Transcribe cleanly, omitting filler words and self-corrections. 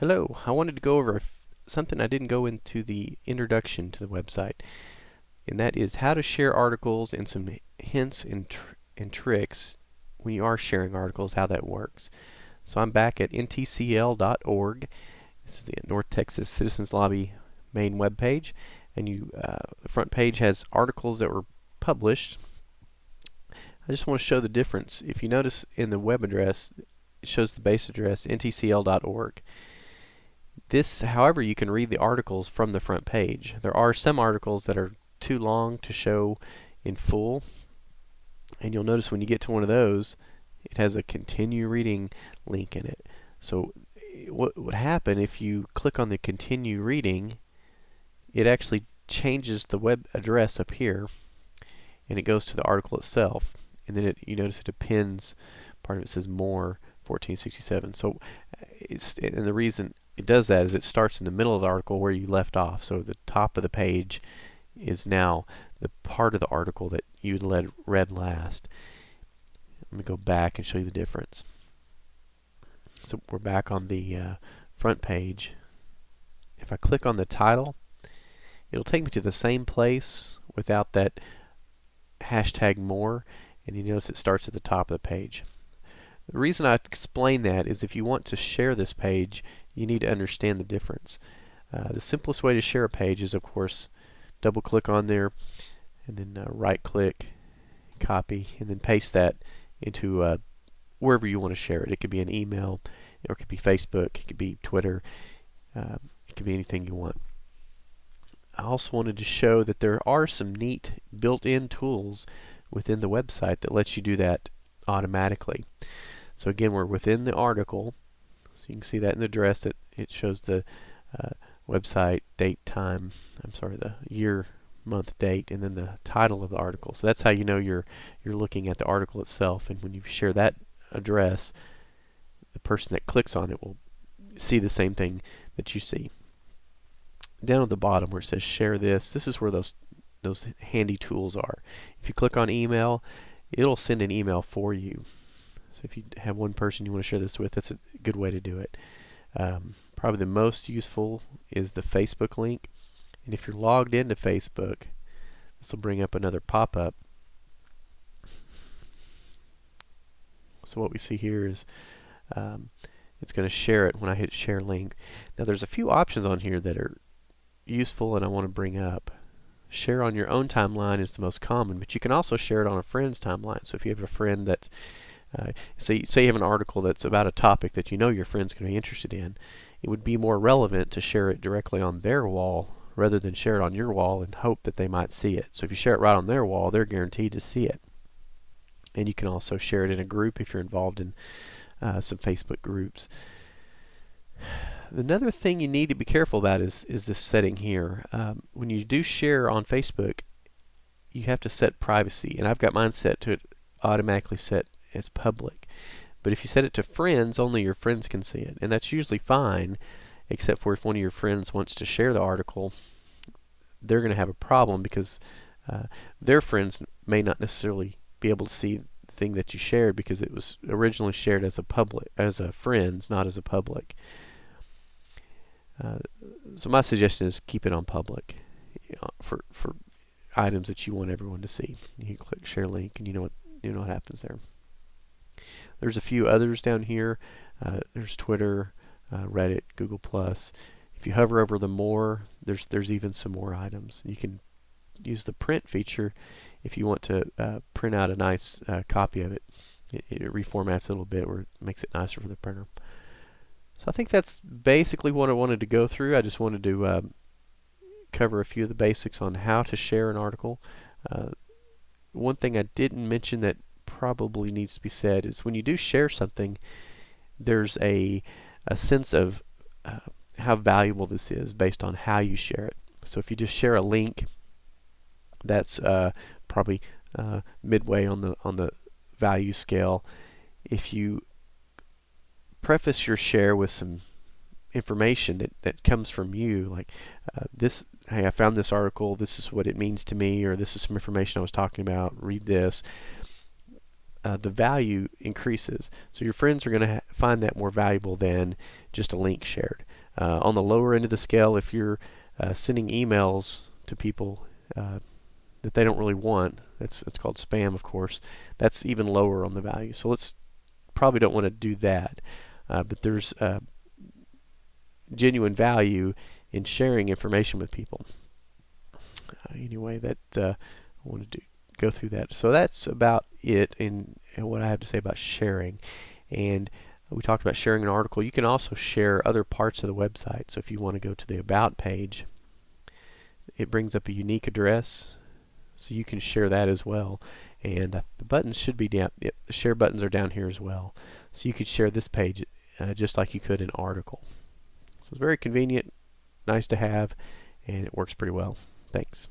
Hello, I wanted to go over something I didn't go into the introduction to the website, and that is how to share articles and some hints and tricks when you are sharing articles, how that works. So I'm back at ntcl.org. This is the North Texas Citizens Lobby main webpage, and the front page has articles that were published. I just want to show the difference. If you notice in the web address, it shows the base address ntcl.org. This, however, you can read the articles from the front page. There are some articles that are too long to show in full, and you'll notice when you get to one of those, it has a continue reading link in it. So what would happen if you click on the continue reading, it actually changes the web address up here, and it goes to the article itself, and then you notice it appends, part of it says more 1467. So and the reason it does that is it starts in the middle of the article where you left off. So the top of the page is now the part of the article that you read last. Let me go back and show you the difference. So we're back on the front page. If I click on the title, it'll take me to the same place without that hashtag more, and you notice it starts at the top of the page. The reason I explain that is if you want to share this page, you need to understand the difference. The simplest way to share a page is, of course, double click on there and then right click, copy, and then paste that into wherever you want to share it. It could be an email, or it could be Facebook, it could be Twitter, it could be anything you want. I also wanted to show that there are some neat built-in tools within the website that lets you do that automatically. So again, we're within the article, so you can see that in the address that it shows the website, date, time, the year, month, date, and then the title of the article. So that's how you know you're looking at the article itself, and when you share that address, the person that clicks on it will see the same thing that you see. Down at the bottom where it says share this is where those handy tools are. If you click on email, it'll send an email for you. So if you have one person you want to share this with, that's a good way to do it. Probably the most useful is the Facebook link. And if you're logged into Facebook, this will bring up another pop-up. So what we see here is it's going to share it when I hit share link. Now there's a few options on here that are useful and I want to bring up. Share on your own timeline is the most common, but you can also share it on a friend's timeline. So if you have a friend that say you have an article that's about a topic that you know your friend's going to be interested in, it would be more relevant to share it directly on their wall rather than share it on your wall and hope that they might see it. So if you share it right on their wall, they're guaranteed to see it. And you can also share it in a group if you're involved in some Facebook groups. Another thing you need to be careful about is this setting here. When you do share on Facebook, you have to set privacy, and I've got mine set to automatically set as public. But if you set it to friends, only your friends can see it, and that's usually fine, except for if one of your friends wants to share the article, they're going to have a problem because their friends may not necessarily be able to see the thing that you shared because it was originally shared as a friends, not as a public. So my suggestion is keep it on public, for items that you want everyone to see. You click share link, and you know what happens there. There's a few others down here. There's Twitter, Reddit, Google+. If you hover over the more, there's even some more items. You can use the print feature if you want to print out a nice copy of it. It reformats it a little bit where it makes it nicer for the printer. So I think that's basically what I wanted to go through. I just wanted to cover a few of the basics on how to share an article. One thing I didn't mention that probably needs to be said is when you do share something, there's a sense of how valuable this is based on how you share it. So if you just share a link, that's probably midway on the value scale. If you preface your share with some information that comes from you, like hey, I found this article, this is what it means to me, or this is some information I was talking about, read this, the value increases. So your friends are going to find that more valuable than just a link shared. On the lower end of the scale, if you're sending emails to people that they don't really want, it's called spam, of course. That's even lower on the value. So let's probably don't want to do that. But there's genuine value in sharing information with people. Anyway, that I wanted to go through that. So that's about it in what I have to say about sharing. And we talked about sharing an article. You can also share other parts of the website. So if you want to go to the About page, it brings up a unique address, so you can share that as well. And the buttons should be down. Yep, the share buttons are down here as well. So you could share this page just like you could an article. So it's very convenient, nice to have, and it works pretty well. Thanks.